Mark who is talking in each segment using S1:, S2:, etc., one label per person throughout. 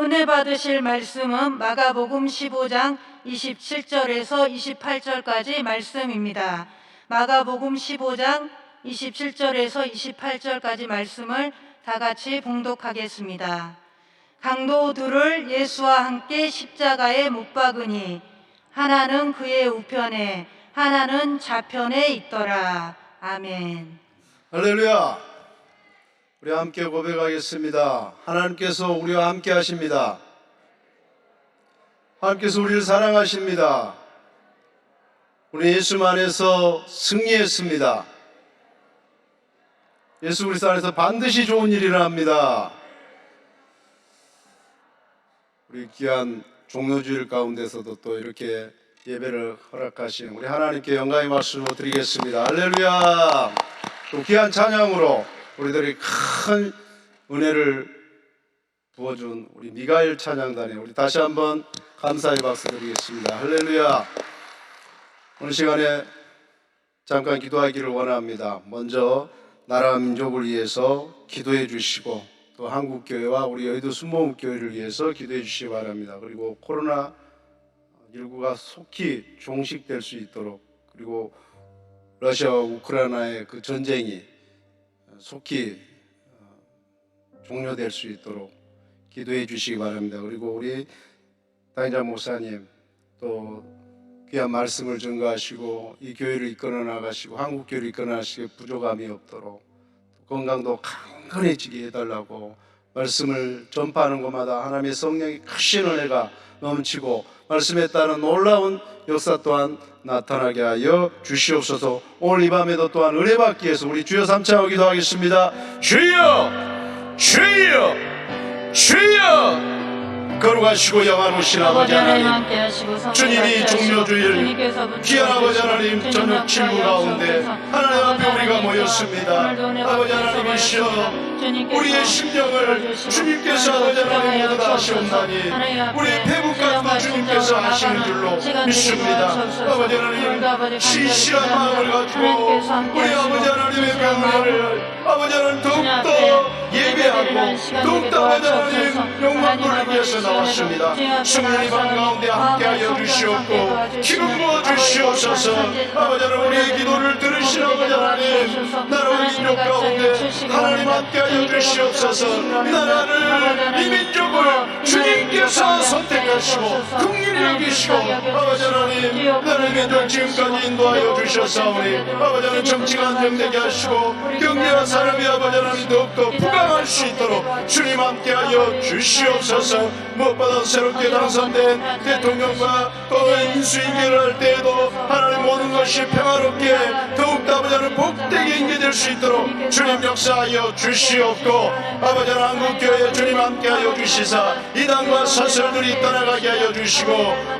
S1: 은혜 받으실 말씀은 마가복음 15장 27절에서 28절까지 말씀입니다. 마가복음 15장 27절에서 28절까지 말씀을 다 같이 봉독하겠습니다. 강도들을 예수와 함께 십자가에 못 박으니 하나는 그의 우편에 하나는 좌편에 있더라. 아멘.
S2: 할렐루야. 우리 함께 고백하겠습니다. 하나님께서 우리와 함께 하십니다. 하나님께서 우리를 사랑하십니다. 우리 예수 안에서 승리했습니다. 예수 그리스도 안에서 반드시 좋은 일이 일어납니다. 우리 귀한 종료주일 가운데서도 또 이렇게 예배를 허락하신 우리 하나님께 영광의 말씀을 드리겠습니다. 할렐루야. 또 귀한 찬양으로 우리들이 큰 은혜를 부어준 우리 미가엘 찬양단에 우리 다시 한번 감사의 박수 드리겠습니다. 할렐루야. 오늘 시간에 잠깐 기도하기를 원합니다. 먼저 나라 민족을 위해서 기도해 주시고 또 한국교회와 우리 여의도 순복음교회를 위해서 기도해 주시기 바랍니다. 그리고 코로나19가 속히 종식될 수 있도록, 그리고 러시아와 우크라이나의 그 전쟁이 속히 종료될 수 있도록 기도해 주시기 바랍니다. 그리고 우리 당의자 목사님 또 귀한 말씀을 전가하시고 이 교회를 이끌어 나가시고 한국교회를 이끌어 나가시기에 부족함이 없도록 건강도 강건해지게 해달라고 말씀을 전파하는 곳마다 하나님의 성령이 크신 은혜가 넘치고 말씀에 따른 놀라운 역사 또한 나타나게 하여 주시옵소서. 오늘 이 밤에도 또한 은혜 받기 위해서 우리 주여 삼창하고 기도하겠습니다. 주여 주여 주여. 거룩하시고 영화로우신 아버지 하나님, 주님이 종료주일 귀한 아버지 하나님 저녁 칠부 가운데 하나님 앞에 우리가 모였습니다. 아버지 하나님이시여 우리의 심령을 주님께서 아버지 하나님 모두 다 아시옵나니 우리의 배부까지도 주님께서 아시는 줄로 믿습니다. 아버지 하나님 신실한 마음을 가지고 우리 아버지 하나님의 명령을 아버지 하나님 더욱더 예배하고 더욱더 아버지 하나님 영광 돌리기 위해서 나왔습니다. 성령이 방 가운데 함께하여 주시옵고 기름 부어 주시옵소서. 아버지 하나님 우리의 기도를 들으신 아버지 하나님 나라 민족 가운데 하나님 함께하여 주시옵소서. 이 나라를 이 민족을 주님께서 선택하시고 긍휼히 여기시고 아버지 하나님 나라의 민족 지금까지 인도하여 주셨사오니 아버지 하나님 정치가 안정되게 하시고 경제와 산업이 아버지 하나님 더욱더 부강할 수 있도록 주님 함께하여 주시옵소서. 무엇보다 새롭게 당선된 대통령과 또 인수인계를 할 때에도 하나님 모든 것이 평화롭게 더욱더 아버지 하나님 복되게 인계될 수 있도록 주님 역사하여 주시옵고 아버지 하나님 한국교회 주님 함께하여 주시사 이단과 사설들이 떠나가게 하여 주시고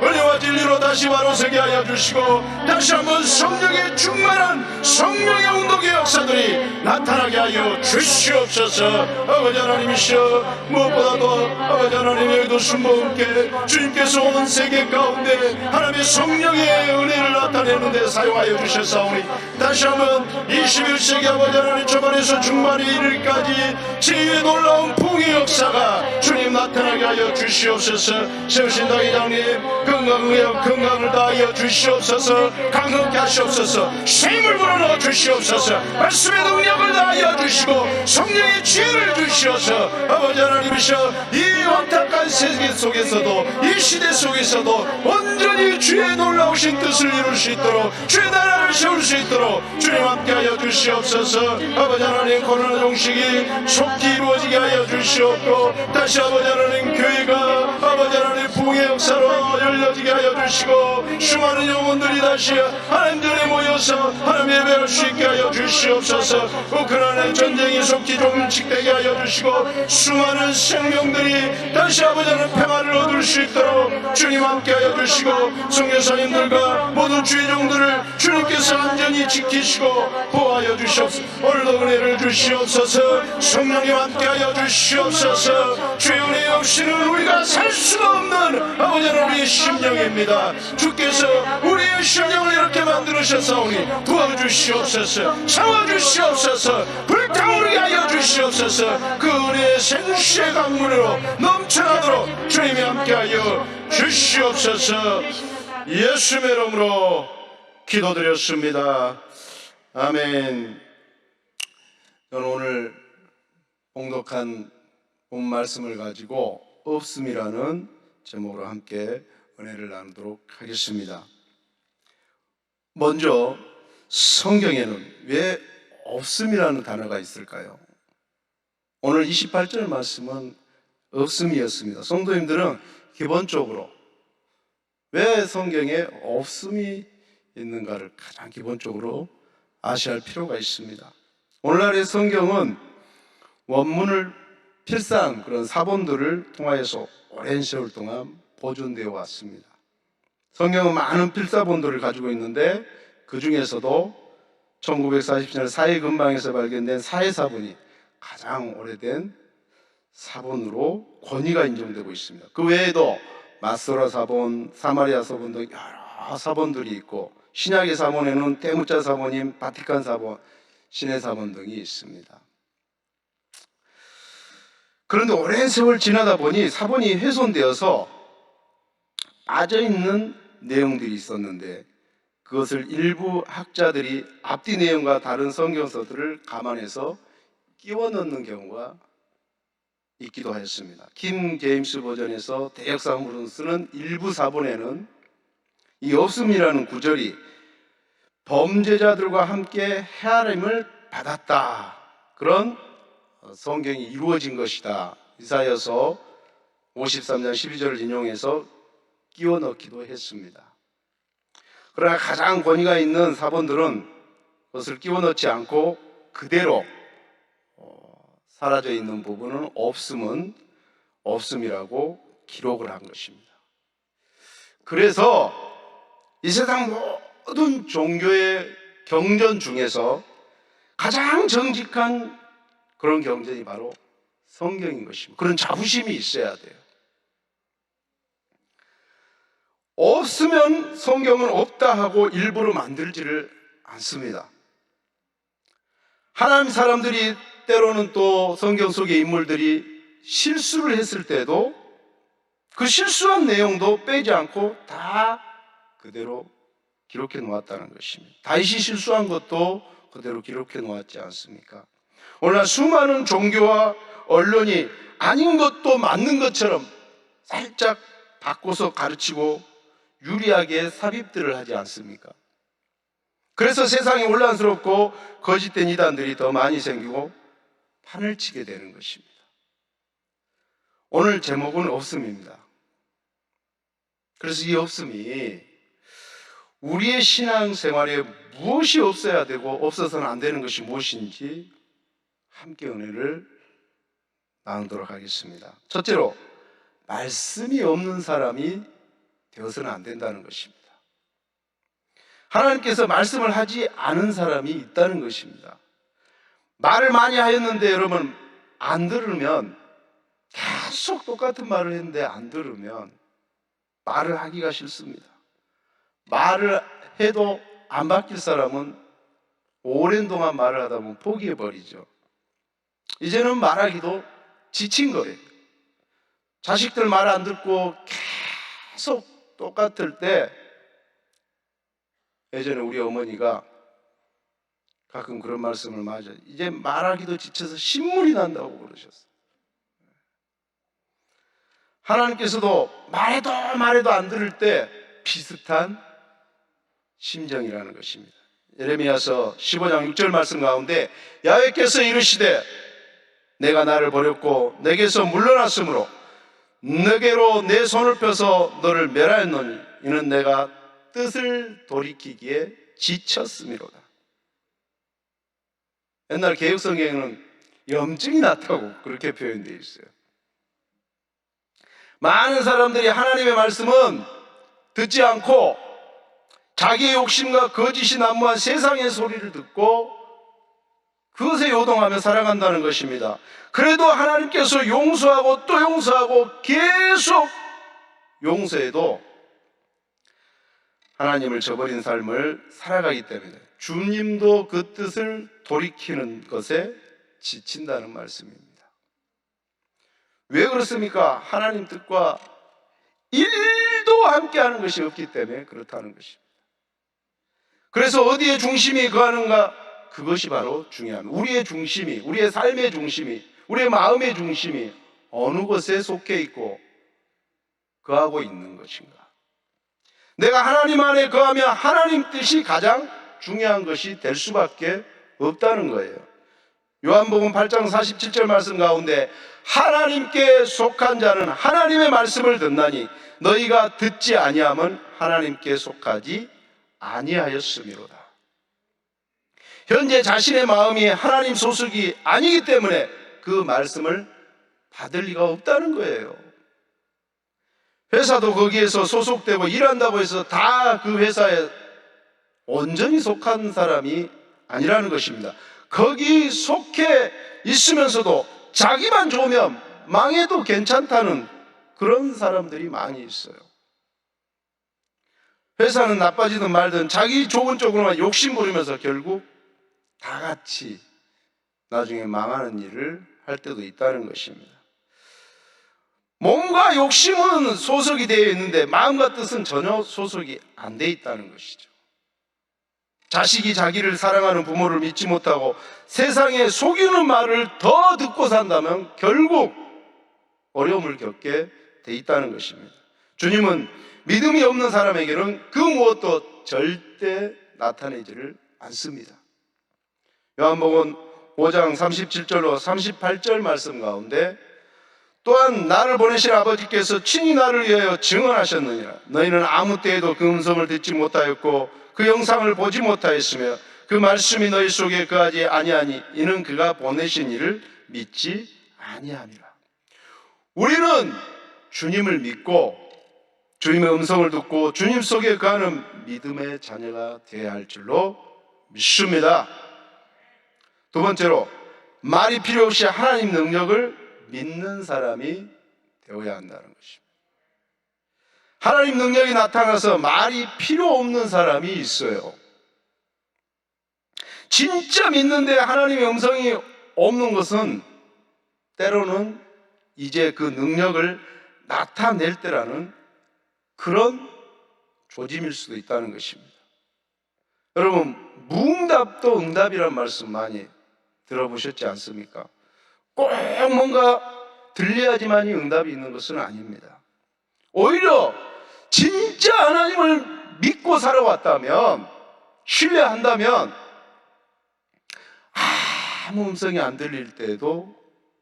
S2: 은혜와 진리로 다시 바로 서게 하여 주시고 다시 한번 성령의 충만한 성령의 운동의 역사들이 나타나게 하여 주시옵소서. 아버지 하나님이시여 무엇보다도 아버지 하나님의 여의도 순복음교회 주님께서 온 세계 가운데 하나님의 성령의 은혜를 나타내는 데 사용하여 주셨사오니 다시 한번 21세기 아버지 하나님 초반에서 중반에 이르기까지 제2의 놀라운 부흥의 역사가 주님 나타나게 하여 주시옵소서. 세우신 당회장님 건강을 다하여 주시옵소서. 강건케 하시옵소서. 힘을 불어넣어 주시옵소서. 말씀의 능력을 다하여 주시고 성령의 지혜를 주시옵소서. 아버지 하나님이시여 이 완탁한 세계 속에서도 이 시대 속에서도 온전히 주의 놀라우신 뜻을 이룰 수 있도록 주의 나라를 세울 수 있도록 주님 함께하여 주시옵소서. 아버지 하나님 코로나 종식이 속히 이루어지게 하여 주시옵고 다시 아버지 하나님 교회가 아버지 하나님 부흥의 역사로 열려지게 하여 주시고 수많은 영혼들이 다시 하나님 전에 모여서 하나님 예배할 수 있게 하여 주시옵소서. 우크라이나의 전쟁이 속히 종식되게 하여 주시고 수많은 생명들이 다시 아버지 하나님 평화를 얻을 수 있도록 주님 함께하여 주시고 선교사님들과 모든 주의 종들을 주님께서 안전히 지키시고 보호하여 주시옵소서. 오늘도 은혜를 주시옵소서. 성령님 함께하여 주시옵소서. 주의 은혜 없이는 우리가 살 수가 없는 아버지 하나님의 심령입니다. 주께서 우리의 심령을 이렇게 만들으셨사오니 도와주시옵소서. 채워주시옵소서. 불타오르게 하여 주시옵소서. 그 은혜의 생수의 강물으로 넘쳐나도록 주님이 함께하여 주시옵소서. 예수의 이름으로 기도드렸습니다. 아멘. 저는 오늘 봉독한 본 말씀을 가지고 없음이라는 제목으로 함께 은혜를 나누도록 하겠습니다. 먼저 성경에는 왜 없음이라는 단어가 있을까요? 오늘 28절 말씀은 없음이었습니다. 성도님들은 기본적으로 왜 성경에 없음이 있는가를 가장 기본적으로 아셔야 할 필요가 있습니다. 오늘날의 성경은 원문을 필사한 그런 사본들을 통하여서 오랜 세월 동안 보존되어 왔습니다. 성경은 많은 필사본들을 가지고 있는데 그 중에서도 1940년 사해근방에서 발견된 사해사본이 가장 오래된 사본으로 권위가 인정되고 있습니다. 그 외에도 마소라 사본, 사마리아 사본 등 여러 사본들이 있고 신약의 사본에는 대문자 사본인 바티칸 사본, 신의 사본 등이 있습니다. 그런데 오랜 세월 지나다 보니 사본이 훼손되어서 빠져있는 내용들이 있었는데 그것을 일부 학자들이 앞뒤 내용과 다른 성경서들을 감안해서 끼워 넣는 경우가 있기도 하였습니다. 킹 제임스 버전에서 대역사문으로 쓰는 일부 사본에는 이 없음이라는 구절이 범죄자들과 함께 헤아림을 받았다, 그런 성경이 이루어진 것이다, 이사야서 53장 12절을 인용해서 끼워 넣기도 했습니다. 그러나 가장 권위가 있는 사본들은 그것을 끼워 넣지 않고 그대로 사라져 있는 부분은 없음은 없음이라고 기록을 한 것입니다. 그래서 이 세상 모든 종교의 경전 중에서 가장 정직한 그런 경전이 바로 성경인 것입니다. 그런 자부심이 있어야 돼요. 없으면 성경은 없다 하고 일부러 만들지를 않습니다. 하나님 사람들이 때로는 또 성경 속의 인물들이 실수를 했을 때도 그 실수한 내용도 빼지 않고 다 그대로 기록해 놓았다는 것입니다. 다윗이 실수한 것도 그대로 기록해 놓았지 않습니까? 오늘날 수많은 종교와 언론이 아닌 것도 맞는 것처럼 살짝 바꿔서 가르치고 유리하게 삽입들을 하지 않습니까? 그래서 세상이 혼란스럽고 거짓된 이단들이 더 많이 생기고 판을 치게 되는 것입니다. 오늘 제목은 없음입니다. 그래서 이 없음이 우리의 신앙생활에 무엇이 없어야 되고 없어서는 안 되는 것이 무엇인지 함께 은혜를 나누도록 하겠습니다. 첫째로, 말씀이 없는 사람이 되어서는 안 된다는 것입니다. 하나님께서 말씀을 하지 않은 사람이 있다는 것입니다. 말을 많이 하였는데 여러분 안 들으면, 계속 똑같은 말을 했는데 안 들으면 말을 하기가 싫습니다. 말을 해도 안 바뀔 사람은 오랜 동안 말을 하다 보면 포기해버리죠. 이제는 말하기도 지친 거예요. 자식들 말 안 듣고 계속 똑같을 때, 예전에 우리 어머니가 가끔 그런 말씀을 맞아요. 이제 말하기도 지쳐서 신물이 난다고 그러셨어요. 하나님께서도 말해도 안 들을 때 비슷한 심정이라는 것입니다. 예레미야서 15장 6절 말씀 가운데 야훼께서 이르시되 내가 나를 버렸고 내게서 물러났으므로 너게로 내 손을 펴서 너를 멸하였노니 이는 내가 뜻을 돌이키기에 지쳤음이로다. 옛날 개혁성경에는 염증이 났다고 그렇게 표현되어 있어요. 많은 사람들이 하나님의 말씀은 듣지 않고 자기의 욕심과 거짓이 난무한 세상의 소리를 듣고 그것에 요동하며 살아간다는 것입니다. 그래도 하나님께서 용서하고 또 용서하고 계속 용서해도 하나님을 저버린 삶을 살아가기 때문에 주님도 그 뜻을 돌이키는 것에 지친다는 말씀입니다. 왜 그렇습니까? 하나님 뜻과 1도 함께하는 것이 없기 때문에 그렇다는 것입니다. 그래서 어디에 중심이 거하는가? 그것이 바로 중요합니다. 우리의 중심이, 우리의 삶의 중심이, 우리의 마음의 중심이 어느 것에 속해 있고 거하고 있는 것인가? 내가 하나님 안에 거하면 하나님 뜻이 가장 중요한 것이 될 수밖에 없다는 거예요. 요한복음 8장 47절 말씀 가운데 하나님께 속한 자는 하나님의 말씀을 듣나니 너희가 듣지 아니함은 하나님께 속하지 아니하였음이로다. 현재 자신의 마음이 하나님 소속이 아니기 때문에 그 말씀을 받을 리가 없다는 거예요. 회사도 거기에서 소속되고 일한다고 해서 다 그 회사에 온전히 속한 사람이 아니라는 것입니다. 거기 속해 있으면서도 자기만 좋으면 망해도 괜찮다는 그런 사람들이 많이 있어요. 회사는 나빠지든 말든 자기 좋은 쪽으로만 욕심 부리면서 결국 다 같이 나중에 망하는 일을 할 때도 있다는 것입니다. 몸과 욕심은 소속이 되어 있는데 마음과 뜻은 전혀 소속이 안 되어 있다는 것이죠. 자식이 자기를 사랑하는 부모를 믿지 못하고 세상에 속이는 말을 더 듣고 산다면 결국 어려움을 겪게 돼 있다는 것입니다. 주님은 믿음이 없는 사람에게는 그 무엇도 절대 나타내지를 않습니다. 요한복음 5장 37절로 38절 말씀 가운데 또한 나를 보내신 아버지께서 친히 나를 위하여 증언하셨느니라. 너희는 아무 때에도 그 음성을 듣지 못하였고 그 영상을 보지 못하였으며 그 말씀이 너희 속에 거하지 아니하니 이는 그가 보내신 이를 믿지 아니함이라. 우리는 주님을 믿고 주님의 음성을 듣고 주님 속에 거하는 믿음의 자녀가 되어야 할 줄로 믿습니다. 두 번째로 말이 필요 없이 하나님 능력을 믿는 사람이 되어야 한다는 것입니다. 하나님 능력이 나타나서 말이 필요 없는 사람이 있어요. 진짜 믿는데 하나님의 음성이 없는 것은 때로는 이제 그 능력을 나타낼 때라는 그런 조짐일 수도 있다는 것입니다. 여러분, 무응답도 응답이란 말씀 많이 들어보셨지 않습니까? 꼭 뭔가 들려야지만이 응답이 있는 것은 아닙니다. 오히려 진짜 하나님을 믿고 살아왔다면, 신뢰한다면 아무 음성이 안 들릴 때에도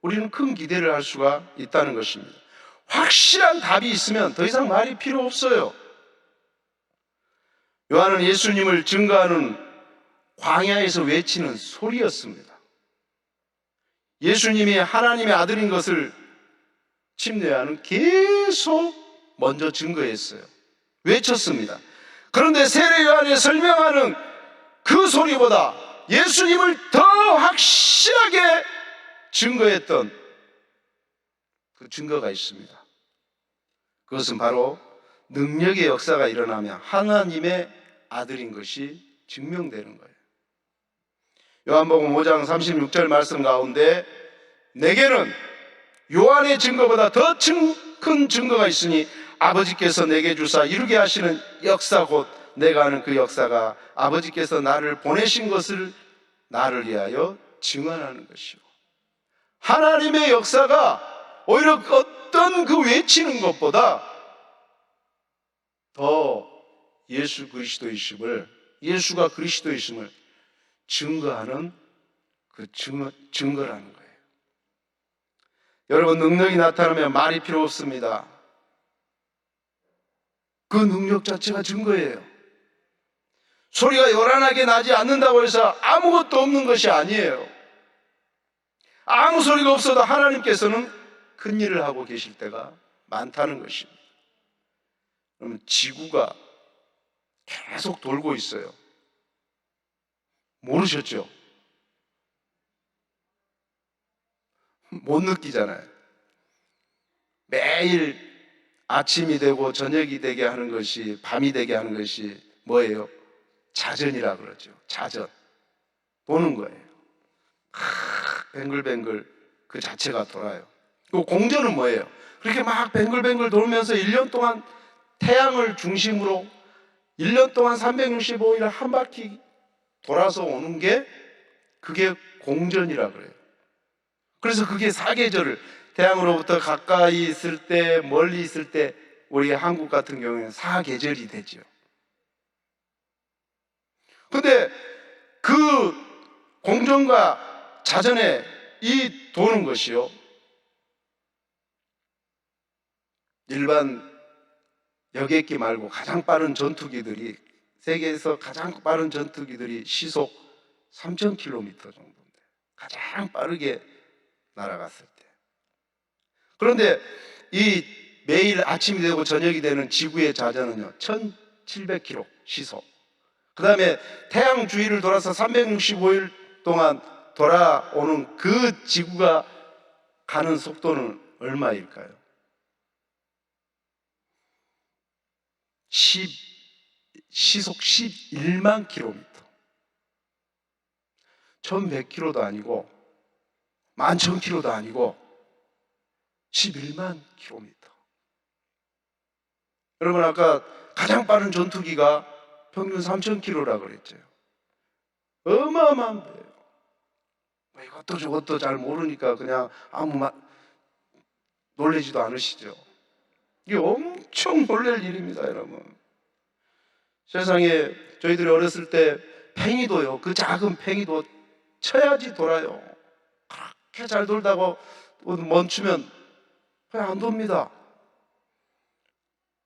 S2: 우리는 큰 기대를 할 수가 있다는 것입니다. 확실한 답이 있으면 더 이상 말이 필요 없어요. 요한은 예수님을 증거하는 광야에서 외치는 소리였습니다. 예수님이 하나님의 아들인 것을 침례하는 계속 먼저 증거했어요. 외쳤습니다. 그런데 세례 요한이 설명하는 그 소리보다 예수님을 더 확실하게 증거했던 그 증거가 있습니다. 그것은 바로 능력의 역사가 일어나면 하나님의 아들인 것이 증명되는 거예요. 요한복음 5장 36절 말씀 가운데 내게는 요한의 증거보다 더 큰 증거가 있으니 아버지께서 내게 주사 이루게 하시는 역사 곧 내가 아는 그 역사가 아버지께서 나를 보내신 것을 나를 위하여 증언하는 것이요. 하나님의 역사가 오히려 어떤 그 외치는 것보다 더 예수 그리스도이심을, 예수가 그리스도이심을 증거하는 그 증거라는 거예요. 여러분, 능력이 나타나면 말이 필요 없습니다. 그 능력 자체가 증거예요. 소리가 요란하게 나지 않는다고 해서 아무것도 없는 것이 아니에요. 아무 소리가 없어도 하나님께서는 큰 일을 하고 계실 때가 많다는 것입니다. 그러면 지구가 계속 돌고 있어요. 모르셨죠? 못 느끼잖아요. 매일 아침이 되고 저녁이 되게 하는 것이, 밤이 되게 하는 것이 뭐예요? 자전이라 그러죠. 자전. 도는 거예요. 뱅글뱅글 그 자체가 돌아요. 그 공전은 뭐예요? 그렇게 막 뱅글뱅글 돌면서 1년 동안 태양을 중심으로 1년 동안 365일 한 바퀴 돌아서 오는 게 그게 공전이라 그래요. 그래서 그게 사계절을 태양으로부터 가까이 있을 때 멀리 있을 때 우리 한국 같은 경우에는 사계절이 되죠. 근데 그 공전과 자전에 이 도는 것이요, 일반 여객기 말고 가장 빠른 전투기들이, 세계에서 가장 빠른 전투기들이 시속 3,000km 정도인데, 가장 빠르게 날아갔을 때. 그런데 이 매일 아침이 되고 저녁이 되는 지구의 자전은요 1700km 시속. 그 다음에 태양 주위를 돌아서 365일 동안 돌아오는 그 지구가 가는 속도는 얼마일까요? 시속 11만 킬로미터. 1100km도 아니고 11,000km도 아니고 11만 킬로미터. 여러분, 아까 가장 빠른 전투기가 평균 3,000km라 그랬죠. 어마어마한 배예요. 이것도 저것도 잘 모르니까 그냥 아무 말 놀라지도 않으시죠? 이게 엄청 놀랄 일입니다, 여러분. 세상에 저희들이 어렸을 때 팽이도요, 그 작은 팽이도 쳐야지 돌아요. 그렇게 잘 돌다가 멈추면 그냥 안 돕니다.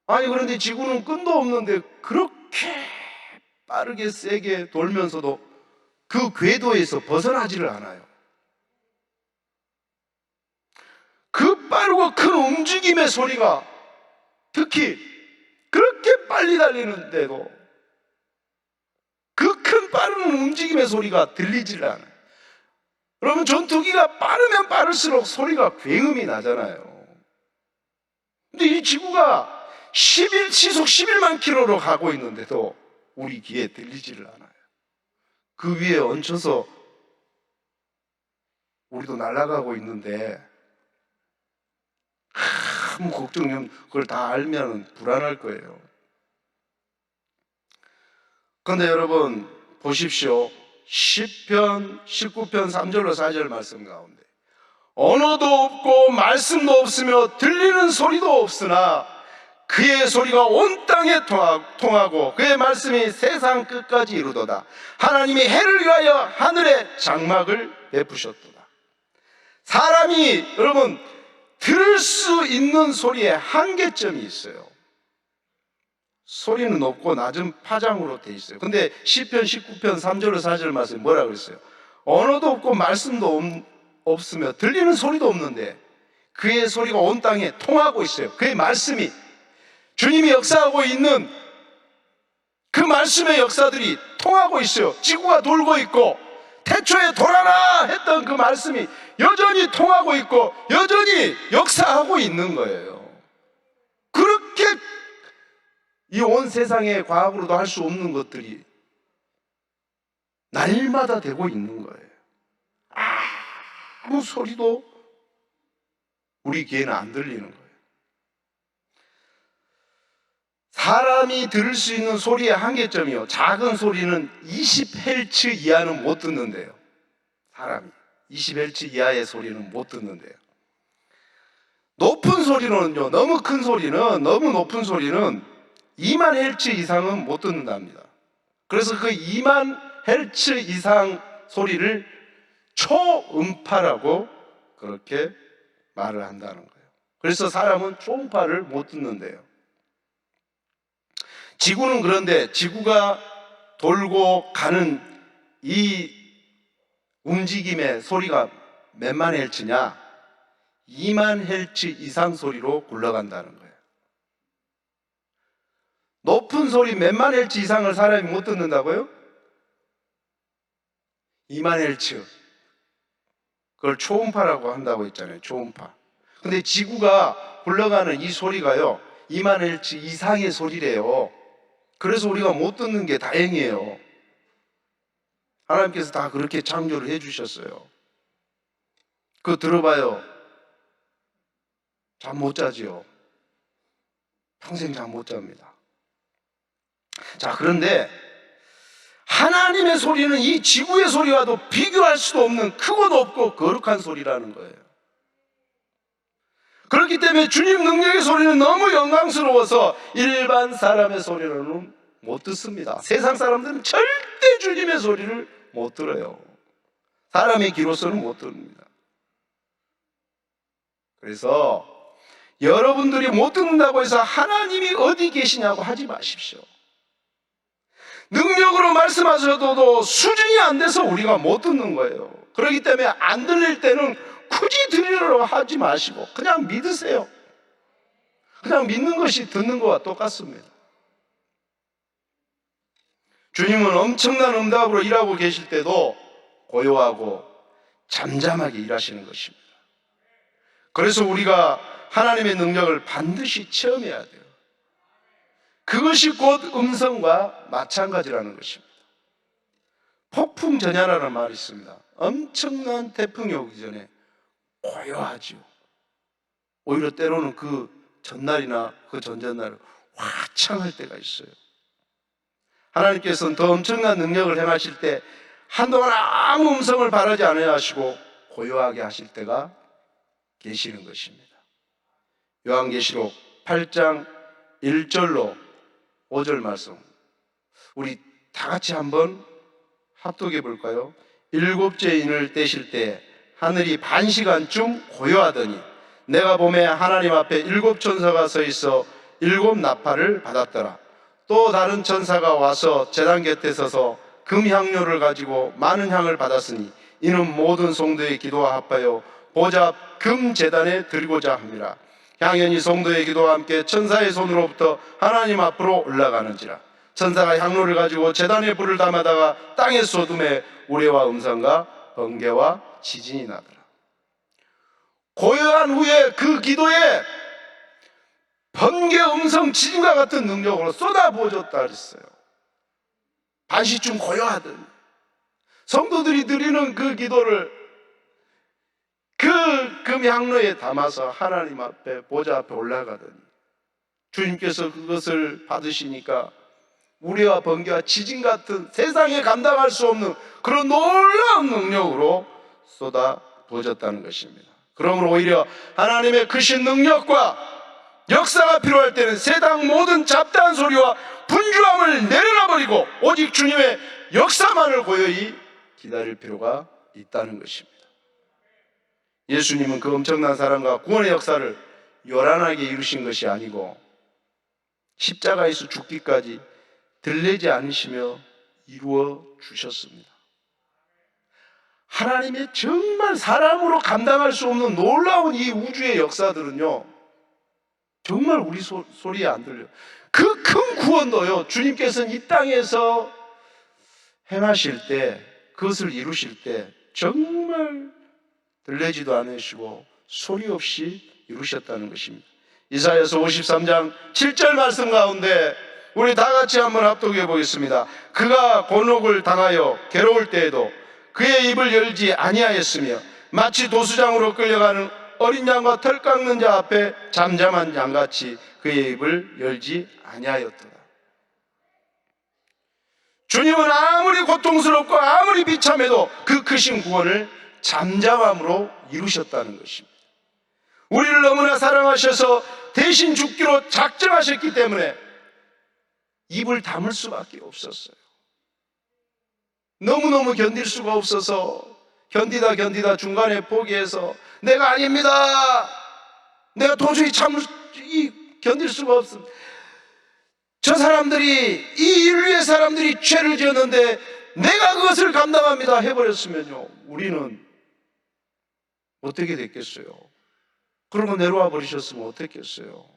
S2: 아니, 그런데 지구는 끈도 없는데 그렇게 빠르게 세게 돌면서도 그 궤도에서 벗어나지를 않아요. 그 빠르고 큰 움직임의 소리가, 특히 그렇게 빨리 달리는데도 그 큰 빠른 움직임의 소리가 들리질 않아요. 그러면 전투기가 빠르면 빠를수록 소리가 굉음이 나잖아요. 근데 이 지구가 시속 11만 킬로로 가고 있는데도 우리 귀에 들리지를 않아요. 그 위에 얹혀서 우리도 날아가고 있는데 아무 걱정이 없는, 그걸 다 알면 불안할 거예요. 그런데 여러분 보십시오. 시편 19편 3절로 4절 말씀 가운데 언어도 없고 말씀도 없으며 들리는 소리도 없으나 그의 소리가 온 땅에 통하고 그의 말씀이 세상 끝까지 이루도다. 하나님이 해를 위하여 하늘에 장막을 베푸셨도다. 사람이 여러분 들을 수 있는 소리에 한계점이 있어요. 소리는 높고 낮은 파장으로 돼 있어요. 근데 시편 19편 3절로 4절 말씀에 뭐라 그랬어요? 언어도 없고 말씀도 없으며 들리는 소리도 없는데 그의 소리가 온 땅에 통하고 있어요. 그의 말씀이, 주님이 역사하고 있는 그 말씀의 역사들이 통하고 있어요. 지구가 돌고 있고 태초에 돌아라 했던 그 말씀이 여전히 통하고 있고 여전히 역사하고 있는 거예요. 그렇게 이 온 세상에 과학으로도 할 수 없는 것들이 날마다 되고 있는 거예요. 아무 소리도 우리 귀에는 안 들리는 거예요. 사람이 들을 수 있는 소리의 한계점이요, 작은 소리는 20Hz 이하는 못 듣는데요. 사람이 20Hz 이하의 소리는 못 듣는데요. 높은 소리는요, 너무 큰 소리는, 너무 높은 소리는 2만 Hz 이상은 못 듣는답니다. 그래서 그 2만 Hz 이상 소리를 초음파라고 그렇게 말을 한다는 거예요. 그래서 사람은 초음파를 못 듣는데요. 지구는 그런데 지구가 돌고 가는 이 움직임의 소리가 몇만 헬츠냐? 2만 헬츠 이상 소리로 굴러간다는 거예요. 높은 소리 몇만 헬츠 이상을 사람이 못 듣는다고요? 2만 헬츠. 그걸 초음파라고 한다고 했잖아요. 초음파. 근데 지구가 굴러가는 이 소리가요 2만 헬츠 이상의 소리래요. 그래서 우리가 못 듣는 게 다행이에요. 하나님께서 다 그렇게 창조를 해주셨어요. 그거 들어봐요. 잠 못 자지요. 평생 잠 못 잡니다. 자, 그런데 하나님의 소리는 이 지구의 소리와도 비교할 수도 없는 크고 높고 거룩한 소리라는 거예요. 그렇기 때문에 주님 능력의 소리는 너무 영광스러워서 일반 사람의 소리로는 못 듣습니다. 세상 사람들은 절대 주님의 소리를 못 들어요. 사람의 귀로서는 못 듣습니다. 그래서 여러분들이 못 듣는다고 해서 하나님이 어디 계시냐고 하지 마십시오. 능력으로 말씀하셔도 수준이 안 돼서 우리가 못 듣는 거예요. 그렇기 때문에 안 들릴 때는 굳이 들으려고 하지 마시고 그냥 믿으세요. 그냥 믿는 것이 듣는 것과 똑같습니다. 주님은 엄청난 응답으로 일하고 계실 때도 고요하고 잠잠하게 일하시는 것입니다. 그래서 우리가 하나님의 능력을 반드시 체험해야 돼요. 그것이 곧 음성과 마찬가지라는 것입니다. 폭풍 전야라는 말이 있습니다. 엄청난 태풍이 오기 전에 고요하지요. 오히려 때로는 그 전날이나 그 전전날은 화창할 때가 있어요. 하나님께서는 더 엄청난 능력을 행하실 때 한동안 아무 음성을 바라지 않아야 하시고 고요하게 하실 때가 계시는 것입니다. 요한계시록 8장 1절로 5절 말씀, 우리 다 같이 한번 합독해 볼까요? 일곱째 인을 떼실 때 하늘이 반시간쯤 고요하더니 내가 보매 하나님 앞에 일곱 천사가 서 있어 일곱 나팔을 받았더라. 또 다른 천사가 와서 제단 곁에 서서 금향료를 가지고 많은 향을 받았으니 이는 모든 성도의 기도와 합하여 보좌 금 제단에 드리고자 함이라. 향연이 성도의 기도와 함께 천사의 손으로부터 하나님 앞으로 올라가는지라. 천사가 향로를 가지고 제단에 불을 담아다가 땅에 쏟음에 우레와 음성과 번개와 지진이 나더라. 고요한 후에 그 기도에 번개, 음성, 지진과 같은 능력으로 쏟아부어졌다 그랬어요. 반시쯤 고요하더니 성도들이 드리는 그 기도를 그 금향로에 담아서 하나님 앞에 보좌 앞에 올라가더니 주님께서 그것을 받으시니까 우레와 번개와 지진 같은 세상에 감당할 수 없는 그런 놀라운 능력으로 쏟아 부어졌다는 것입니다. 그러므로 오히려 하나님의 크신 능력과 역사가 필요할 때는 세상 모든 잡다한 소리와 분주함을 내려놔버리고 오직 주님의 역사만을 고요히 기다릴 필요가 있다는 것입니다. 예수님은 그 엄청난 사랑과 구원의 역사를 요란하게 이루신 것이 아니고 십자가에서 죽기까지 들리지 않으시며 이루어 주셨습니다. 하나님의 정말 사람으로 감당할 수 없는 놀라운 이 우주의 역사들은요, 정말 우리 소리에 안 들려요. 그 큰 구원도요, 주님께서는 이 땅에서 행하실 때, 그것을 이루실 때 정말 들리지도 않으시고 소리 없이 이루셨다는 것입니다. 이사야서 53장 7절 말씀 가운데 우리 다 같이 한번 합독해 보겠습니다. 그가 곤혹을 당하여 괴로울 때에도 그의 입을 열지 아니하였으며 마치 도수장으로 끌려가는 어린 양과 털 깎는 자 앞에 잠잠한 양같이 그의 입을 열지 아니하였더라. 주님은 아무리 고통스럽고 아무리 비참해도 그 크신 구원을 잠잠함으로 이루셨다는 것입니다. 우리를 너무나 사랑하셔서 대신 죽기로 작정하셨기 때문에 입을 다물 수밖에 없었어요. 너무너무 견딜 수가 없어서 견디다 중간에 포기해서 내가 아닙니다. 내가 도저히 견딜 수가 없습니다. 저 사람들이, 이 인류의 사람들이 죄를 지었는데 내가 그것을 감당합니다 해버렸으면요, 우리는 어떻게 됐겠어요? 그러고 내려와 버리셨으면 어떻겠어요?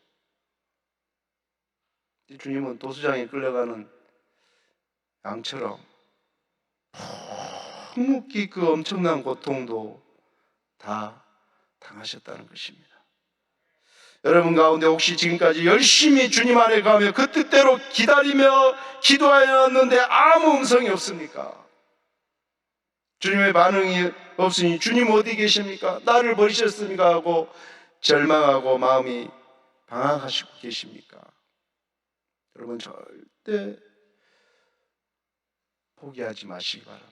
S2: 주님은 도수장에 끌려가는 양처럼 묵묵히 그 엄청난 고통도 다 당하셨다는 것입니다. 여러분 가운데 혹시 지금까지 열심히 주님 안에 가며 그 뜻대로 기다리며 기도하였는데 아무 음성이 없습니까? 주님의 반응이 없으니 주님 어디 계십니까? 나를 버리셨습니까? 하고 절망하고 마음이 방황하시고 계십니까? 여러분, 절대 포기하지 마시기 바랍니다.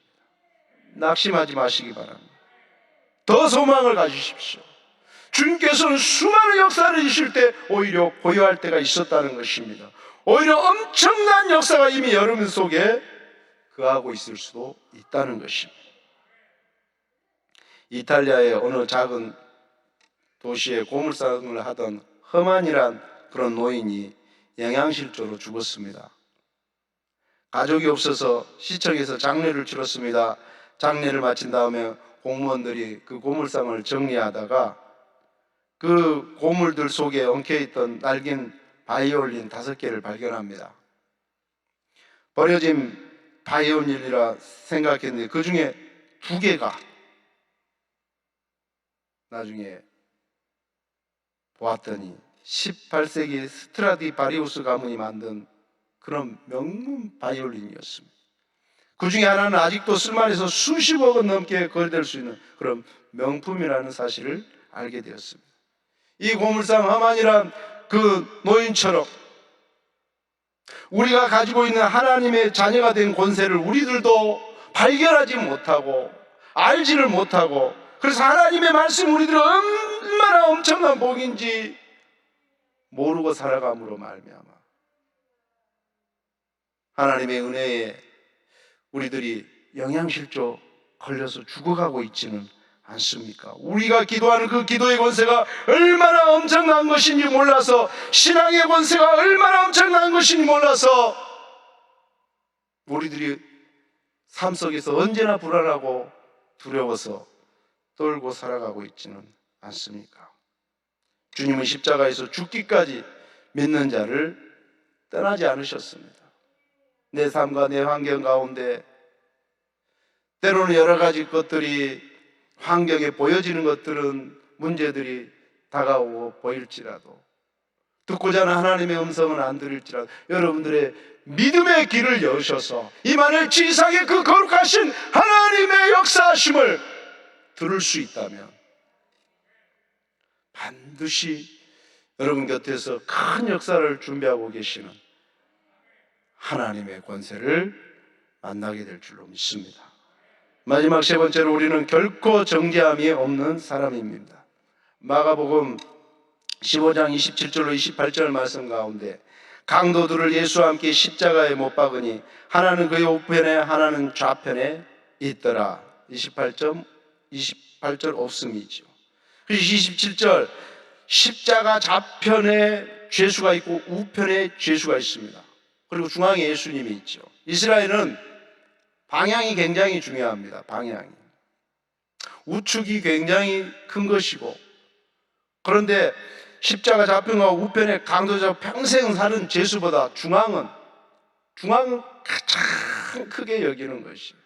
S2: 낙심하지 마시기 바랍니다. 더 소망을 가지십시오. 주님께서는 수많은 역사를 이실 때 오히려 고요할 때가 있었다는 것입니다. 오히려 엄청난 역사가 이미 여러분 속에 거하고 있을 수도 있다는 것입니다. 이탈리아의 어느 작은 도시에 고물상을 하던 허만이란 그런 노인이 영양실조로 죽었습니다. 가족이 없어서 시청에서 장례를 치렀습니다. 장례를 마친 다음에 공무원들이 그 고물상을 정리하다가 그 고물들 속에 엉켜있던 낡은 바이올린 5개를 발견합니다. 버려진 바이올린이라 생각했는데 그 중에 2개가 나중에 보았더니 18세기 스트라디바리우스 가문이 만든 그런 명문 바이올린이었습니다. 그 중에 하나는 아직도 쓸만해서 수십억 원 넘게 거래될 수 있는 그런 명품이라는 사실을 알게 되었습니다. 이 고물상 하만이란 그 노인처럼 우리가 가지고 있는 하나님의 자녀가 된 권세를 우리들도 발견하지 못하고 알지를 못하고, 그래서 하나님의 말씀 우리들은 얼마나 엄청난 복인지 모르고 살아감으로 말미암아 하나님의 은혜에 우리들이 영양실조 걸려서 죽어가고 있지는 않습니까? 우리가 기도하는 그 기도의 권세가 얼마나 엄청난 것인지 몰라서, 신앙의 권세가 얼마나 엄청난 것인지 몰라서 우리들이 삶 속에서 언제나 불안하고 두려워서 떨고 살아가고 있지는 않습니까? 주님은 십자가에서 죽기까지 믿는 자를 떠나지 않으셨습니다. 내 삶과 내 환경 가운데 때로는 여러 가지 것들이, 환경에 보여지는 것들은, 문제들이 다가오고 보일지라도, 듣고자 하는 하나님의 음성은 안 들을지라도 여러분들의 믿음의 길을 여셔서 이만을 지상의 그 거룩하신 하나님의 역사하심을 들을 수 있다면 반드시 여러분 곁에서 큰 역사를 준비하고 계시는 하나님의 권세를 만나게 될 줄로 믿습니다. 마지막 3번째로 우리는 결코 정죄함이 없는 사람입니다. 마가복음 15장 27절로 28절 말씀 가운데 강도들을 예수와 함께 십자가에 못 박으니 하나는 그의 우편에 하나는 좌편에 있더라. 28절 없음이죠. 그래서 27절 십자가 좌편에 죄수가 있고 우편에 죄수가 있습니다. 그리고 중앙에 예수님이 있죠. 이스라엘은 방향이 굉장히 중요합니다. 방향이. 우측이 굉장히 큰 것이고, 그런데 십자가 좌편과 우편에 강도자 평생 사는 죄수보다 중앙은 가장 크게 여기는 것이에요.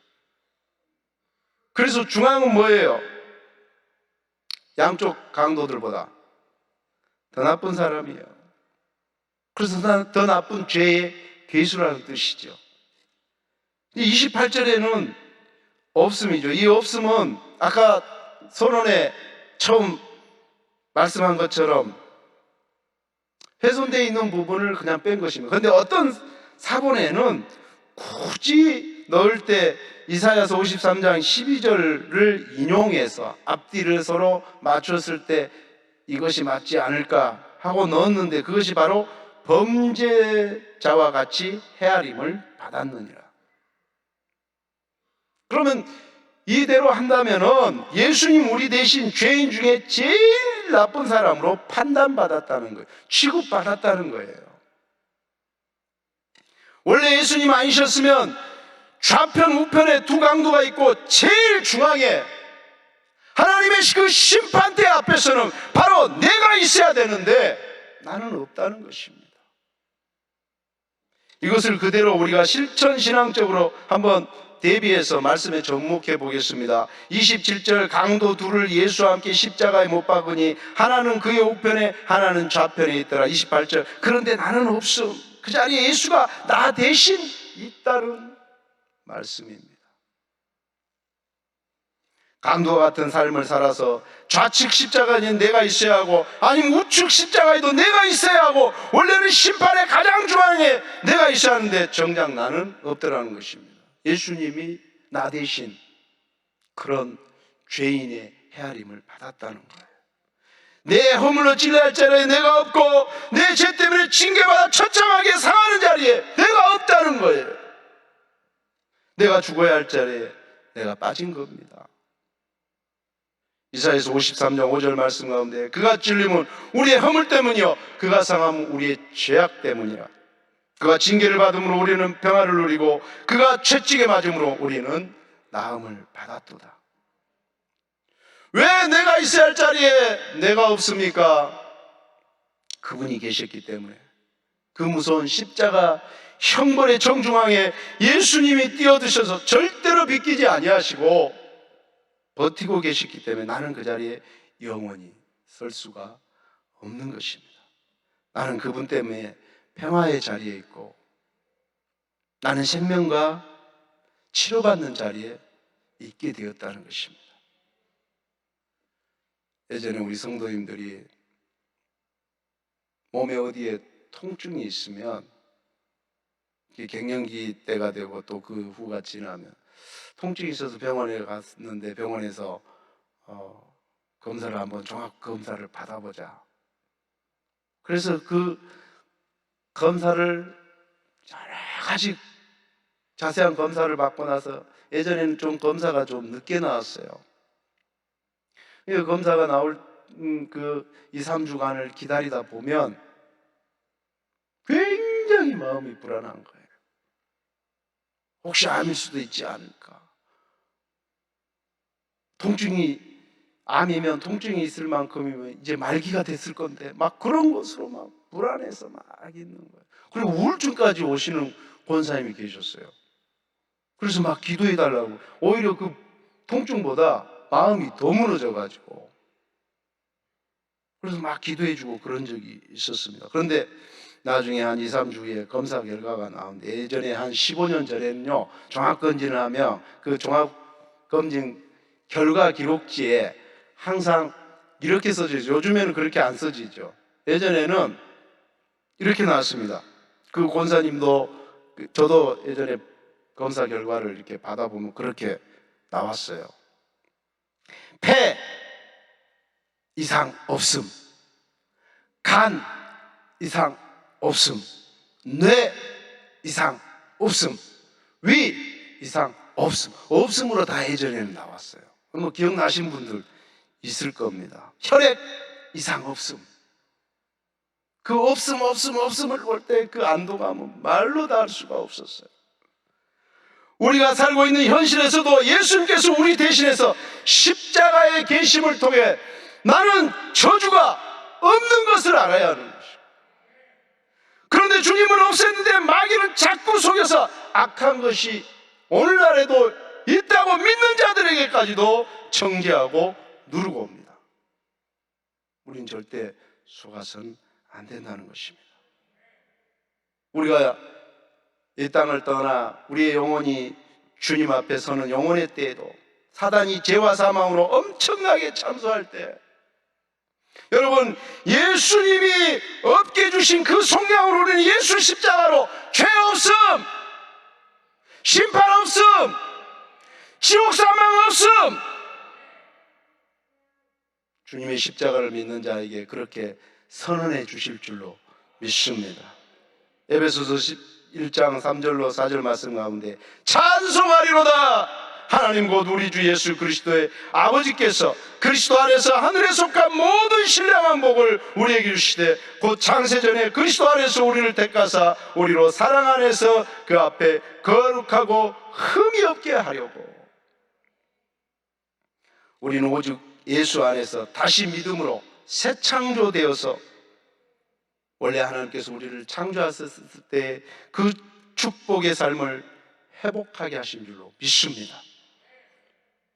S2: 그래서 중앙은 뭐예요? 양쪽 강도들보다 더 나쁜 사람이에요. 그래서 더 나쁜 죄의 괴수라는 뜻이죠. 28절에는 없음이죠. 이 없음은 아까 선언에 처음 말씀한 것처럼 훼손되어 있는 부분을 그냥 뺀 것입니다. 그런데 어떤 사본에는 굳이 넣을 때 이사야서 53장 12절을 인용해서 앞뒤를 서로 맞췄을 때 이것이 맞지 않을까 하고 넣었는데, 그것이 바로 범죄자와 같이 헤아림을 받았느니라. 그러면 이대로 한다면은 예수님 우리 대신 죄인 중에 제일 나쁜 사람으로 판단받았다는 거예요. 취급받았다는 거예요. 원래 예수님 아니셨으면 좌편 우편에 2 강도가 있고 제일 중앙에 하나님의 그 심판대 앞에서는 바로 내가 있어야 되는데 나는 없다는 것입니다. 이것을 그대로 우리가 실천신앙적으로 한번 대비해서 말씀에 접목해 보겠습니다. 27절 강도 둘을 예수와 함께 십자가에 못 박으니 하나는 그의 우편에 하나는 좌편에 있더라. 28절 그런데 나는 없음. 그 자리에 예수가 나 대신 있다는 말씀입니다. 강도와 같은 삶을 살아서 좌측 십자가에 내가 있어야 하고 아니면 우측 십자가에도 내가 있어야 하고 원래는 심판의 가장 중앙에 내가 있어야 하는데 정작 나는 없더라는 것입니다. 예수님이 나 대신 그런 죄인의 헤아림을 받았다는 거예요. 내 허물로 찔려야 할 자리에 내가 없고 내 죄 때문에 징계받아 처참하게 상하는 자리에 내가 없다는 거예요. 내가 죽어야 할 자리에 내가 빠진 겁니다. 이사야서 53장 5절 말씀 가운데 그가 찔림은 우리의 허물 때문이요 그가 상함은 우리의 죄악 때문이라. 그가 징계를 받음으로 우리는 평화를 누리고 그가 채찍에 맞음으로 우리는 나음을 받았도다. 왜 내가 있어야 할 자리에 내가 없습니까? 그분이 계셨기 때문에. 그 무서운 십자가 형벌의 정중앙에 예수님이 뛰어드셔서 절대로 비키지 아니하시고 버티고 계셨기 때문에 나는 그 자리에 영원히 설 수가 없는 것입니다. 나는 그분 때문에 평화의 자리에 있고 나는 생명과 치료받는 자리에 있게 되었다는 것입니다. 예전에 우리 성도님들이 몸에 어디에 통증이 있으면 갱년기 때가 되고 또 그 후가 지나면 통증이 있어서 병원에 갔는데 병원에서 검사를 한번 종합 검사를 받아보자. 그래서 그 검사를 여러 가지 자세한 검사를 받고 나서 예전에는 좀 검사가 좀 늦게 나왔어요. 그 검사가 나올 그 2, 3주간을 기다리다 보면 굉장히 마음이 불안한 거예요. 혹시 암일 수도 있지 않을까? 암이면 통증이 있을 만큼이면 이제 말기가 됐을 건데 막 그런 것으로 막 불안해서 막 있는 거예요. 그리고 우울증까지 오시는 권사님이 계셨어요. 그래서 막 기도해 달라고. 오히려 그 통증보다 마음이 더 무너져가지고 그래서 막 기도해 주고 그런 적이 있었습니다. 그런데 나중에 한 2, 3주 후에 검사 결과가 나오는데 예전에 한 15년 전에는요 종합검진을 하면 그 종합검진 결과 기록지에 항상 이렇게 써지죠. 요즘에는 그렇게 안 써지죠. 예전에는 이렇게 나왔습니다. 그 권사님도 저도 예전에 검사 결과를 이렇게 받아보면 그렇게 나왔어요. 폐 이상 없음, 간 이상 없음, 뇌 이상 없음, 위 이상 없음. 없음으로 다 예전에는 나왔어요. 뭐 기억나신 분들 있을 겁니다. 혈액 이상 없음. 그 없음을 볼 때 그 안도감은 말로 다 할 수가 없었어요. 우리가 살고 있는 현실에서도 예수님께서 우리 대신해서 십자가의 계심을 통해 나는 저주가 없는 것을 알아야 하는 것이죠. 그런데 주님은 없앴는데 마귀는 자꾸 속여서 악한 것이 오늘날에도 있다고 믿는 자들에게까지도 정죄하고 누르고 옵니다. 우린 절대 속아서는 안 된다는 것입니다. 우리가 이 땅을 떠나 우리의 영혼이 주님 앞에 서는 영혼의 때에도 사단이 죄와 사망으로 엄청나게 참소할 때 여러분 예수님이 없게 해주신 그 속량으로 우리는 예수 십자가로 죄 없음, 심판 없음, 지옥 사망 없음. 주님의 십자가를 믿는 자에게 그렇게 선언해 주실 줄로 믿습니다. 에베소서 11장 3절로 4절 말씀 가운데 찬송하리로다 하나님 곧 우리 주 예수 그리스도의 아버지께서 그리스도 안에서 하늘에 속한 모든 신령한 복을 우리에게 주시되 곧 창세전에 그리스도 안에서 우리를 택하사 우리로 사랑 안에서 그 앞에 거룩하고 흠이 없게 하려고. 우리는 오직 예수 안에서 다시 믿음으로 새 창조되어서 원래 하나님께서 우리를 창조하셨을 때 그 축복의 삶을 회복하게 하신 줄로 믿습니다.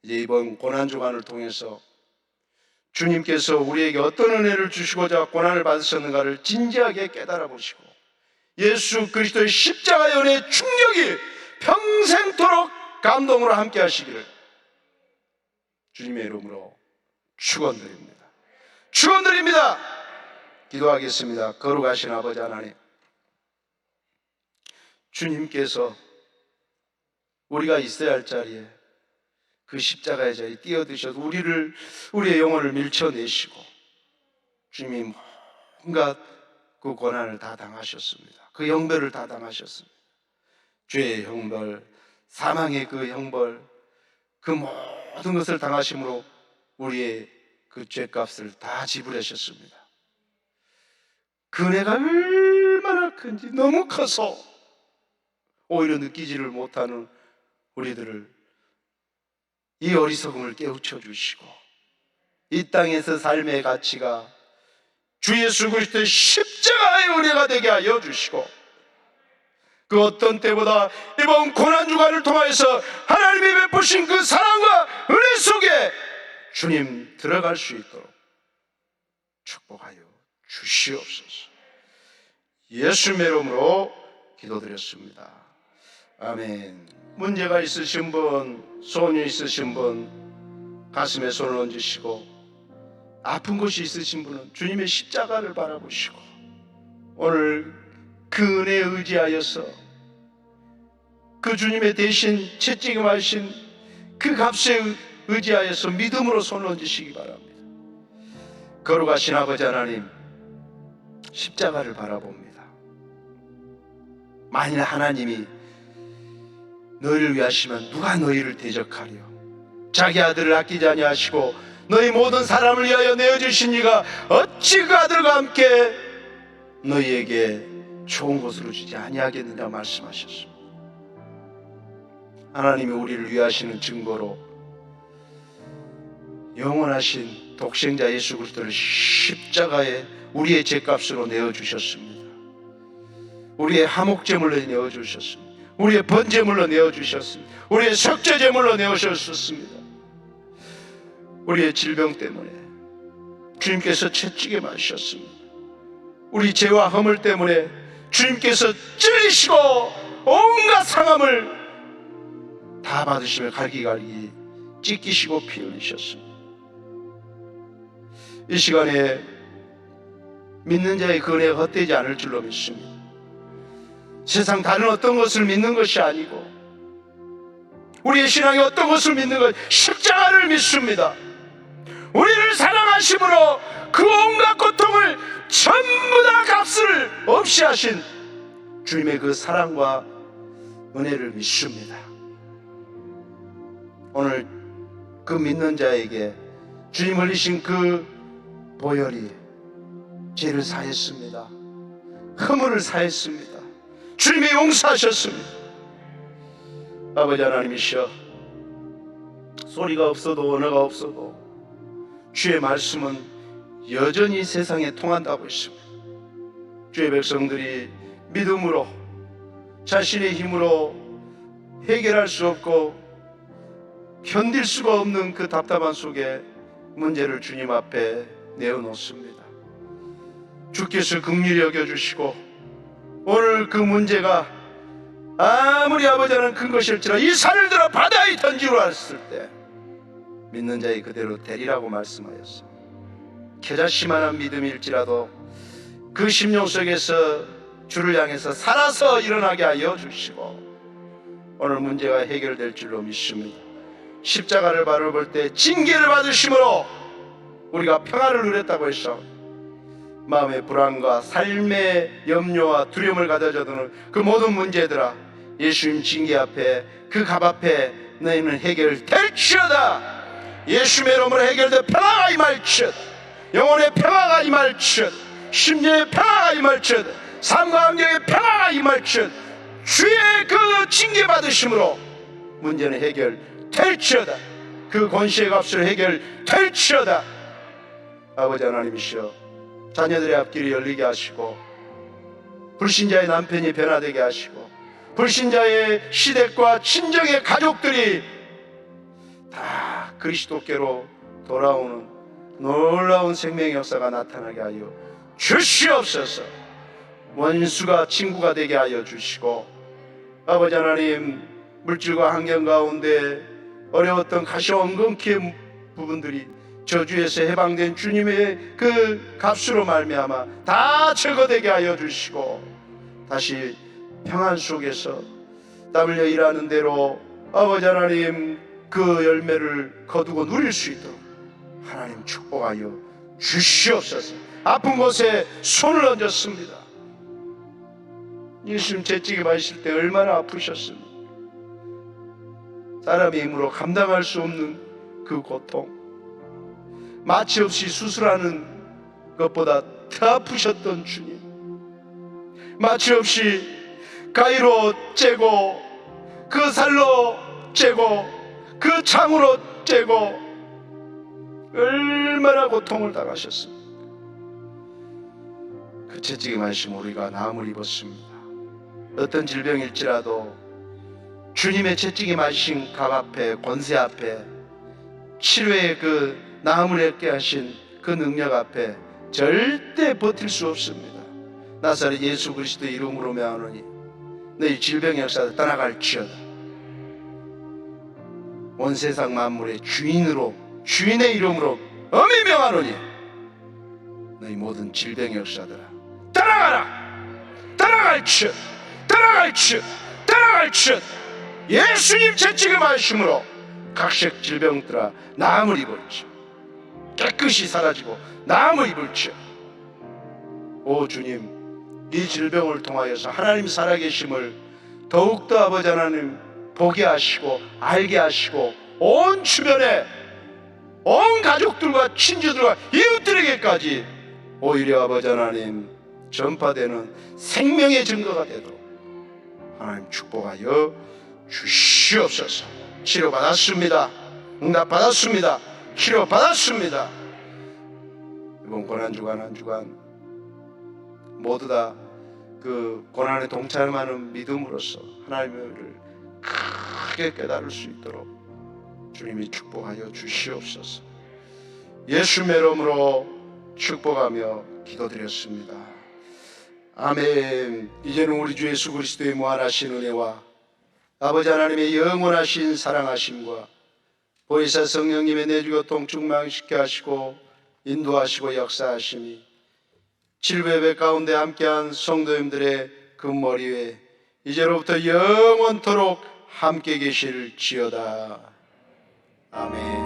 S2: 이제 이번 고난주간을 통해서 주님께서 우리에게 어떤 은혜를 주시고자 고난을 받으셨는가를 진지하게 깨달아 보시고 예수 그리스도의 십자가의 은혜의 충격이 평생토록 감동으로 함께 하시기를 주님의 이름으로 축원드립니다. 축원드립니다. 기도하겠습니다. 거룩하신 아버지 하나님, 주님께서 우리가 있어야 할 자리에 그 십자가의 자리에 뛰어드셔서 우리의 영혼을 밀쳐내시고 주님이 온갖 그 고난을 다 당하셨습니다. 그 형벌을 다 당하셨습니다. 죄의 형벌, 사망의 그 형벌, 그 모든 것을 당하심으로 우리의 그 죄값을 다 지불하셨습니다. 그 은혜가 얼마나 큰지 너무 커서 오히려 느끼지를 못하는 우리들을 이 어리석음을 깨우쳐 주시고 이 땅에서 삶의 가치가 주 예수 그리스도의 십자가의 은혜가 되게 하여 주시고 그 어떤 때보다 이번 고난주간을 통하여서 하나님이 베푸신 그 사랑과 은혜 속에 주님 들어갈 수 있도록 축복하여 주시옵소서. 예수님의 이름으로 기도드렸습니다. 아멘. 문제가 있으신 분, 소원이 있으신 분 가슴에 손을 얹으시고 아픈 곳이 있으신 분은 주님의 십자가를 바라보시고 오늘 그 은혜에 의지하여서 그 주님의 대신 채찍임하신 그 값에 의지하여서 믿음으로 손을 얹으시기 바랍니다. 거룩하신 아버지 하나님, 십자가를 바라봅니다. 만일 하나님이 너희를 위하시면 누가 너희를 대적하려? 자기 아들을 아끼지 아니하시고 너희 모든 사람을 위하여 내어주신 이가 어찌 그 아들과 함께 너희에게 좋은 것으로 주지 아니하겠느냐 말씀하셨습니다. 하나님이 우리를 위하시는 증거로 영원하신 독생자 예수 그리스도를 십자가에 우리의 죄값으로 내어주셨습니다. 우리의 화목제물로 내어주셨습니다. 우리의 번제물로 내어주셨습니다. 우리의 속죄제물로 내어주셨습니다. 우리의 질병 때문에 주님께서 채찍에 맞으셨습니다. 우리 죄와 허물 때문에 주님께서 찔리시고 온갖 상함을 다 받으시며 갈기갈기 찢기시고 피 흘리셨습니다. 이 시간에 믿는 자의 그 은혜가 헛되지 않을 줄로 믿습니다. 세상 다른 어떤 것을 믿는 것이 아니고 우리의 신앙이 어떤 것을 믿는 것, 십자가를 믿습니다. 우리를 사랑하심으로 그 온갖 고통을 전부 다 값을 없이 하신 주님의 그 사랑과 은혜를 믿습니다. 오늘 그 믿는 자에게 주님 흘리신 그 보혈이 죄를 사했습니다. 허물을 사했습니다. 주님이 용서하셨습니다. 아버지 하나님이시여, 소리가 없어도 언어가 없어도 주의 말씀은 여전히 세상에 통한다고 했습니다. 주의 백성들이 믿음으로 자신의 힘으로 해결할 수 없고 견딜 수가 없는 그 답답한 속에 문제를 주님 앞에 내어놓습니다. 주께서 긍휼히 여겨주시고 오늘 그 문제가 아무리 아버지 하나님 큰 것일지라 이 산을 들어 바다에 던지러 왔을 때 믿는 자의 그대로 되리라고 말씀하였어. 겨자씨만한 믿음일지라도 그 심령 속에서 주를 향해서 살아서 일어나게 하여 주시고 오늘 문제가 해결될 줄로 믿습니다. 십자가를 바라볼 때 징계를 받으심으로 우리가 평안을 누렸다고 했어. 마음의 불안과 삶의 염려와 두려움을 가져다주는 그 모든 문제들아 예수님 징계 앞에 그 갑 앞에 너희는 해결될지어다. 예수님의 이름으로 해결될 평화가 임할지어다. 영혼의 평화가 임할지어다. 심령의 평화가 임할지어다. 삶과 환경의 평화가 임할지어다. 주의 그 징계 받으심으로 문제는 해결될지어다. 그 권세의 값을 해결될지어다. 아버지 하나님이시여, 자녀들의 앞길이 열리게 하시고 불신자의 남편이 변화되게 하시고 불신자의 시댁과 친정의 가족들이 다 그리스도께로 돌아오는 놀라운 생명의 역사가 나타나게 하여 주시옵소서. 원수가 친구가 되게 하여 주시고 아버지 하나님, 물질과 환경 가운데 어려웠던 가시와 엉겅퀴에 부분들이 저주에서 해방된 주님의 그 값으로 말미암아 다 제거되게 하여 주시고, 다시 평안 속에서 땀 흘려 일하는 대로 아버지 하나님 그 열매를 거두고 누릴 수 있도록 하나님 축복하여 주시옵소서. 아픈 곳에 손을 얹었습니다. 예수님 채찍에 맞으실 때 얼마나 아프셨습니까? 사람의 힘으로 감당할 수 없는 그 고통, 마취 없이 수술하는 것보다 더 아프셨던 주님, 마취 없이 가위로 째고 그 살로 째고 그 창으로 째고 얼마나 고통을 당하셨습니까? 그 채찍에 맞으심 우리가 나음을 입었습니다. 어떤 질병일지라도 주님의 채찍에 맞으신 값 앞에, 권세 앞에, 치료의 그 나음을 얻게 하신 그 능력 앞에 절대 버틸 수 없습니다. 나사렛 예수 그리스도의 이름으로 명하노니 너희 질병의 역사를 떠나갈지어다. 온 세상 만물의 주인으로, 주인의 이름으로 엄히 명하노니 너희 모든 질병의 역사들아 떠나가라! 떠나갈지어다! 떠나갈지어다! 떠나갈지어다! 예수님 채찍에 맞으심으로 각색 질병들아 나음을 입을지어다. 깨끗이 사라지고 나음을 입을지어다. 오 주님, 이 질병을 통하여서 하나님 살아계심을 더욱더 아버지 하나님 보게 하시고 알게 하시고 온 주변에 온 가족들과 친지들과 이웃들에게까지 오히려 아버지 하나님 전파되는 생명의 증거가 되도록 하나님 축복하여 주시옵소서. 치료받았습니다. 응답받았습니다. 치료받았습니다. 이번 고난주간 한 주간 모두 다 그 고난에 동참하는 믿음으로써 하나님을 크게 깨달을 수 있도록 주님이 축복하여 주시옵소서. 예수의 이름으로 축복하며 기도드렸습니다. 아멘. 이제는 우리 주 예수 그리스도의 무한하신 은혜와 아버지 하나님의 영원하신 사랑하심과 보혜사 성령님의 내주교통 충만시켜 하시고 인도하시고 역사하심이 칠배배 가운데 함께한 성도님들의 그 머리 위에 이제로부터 영원토록 함께 계실지어다. 아멘.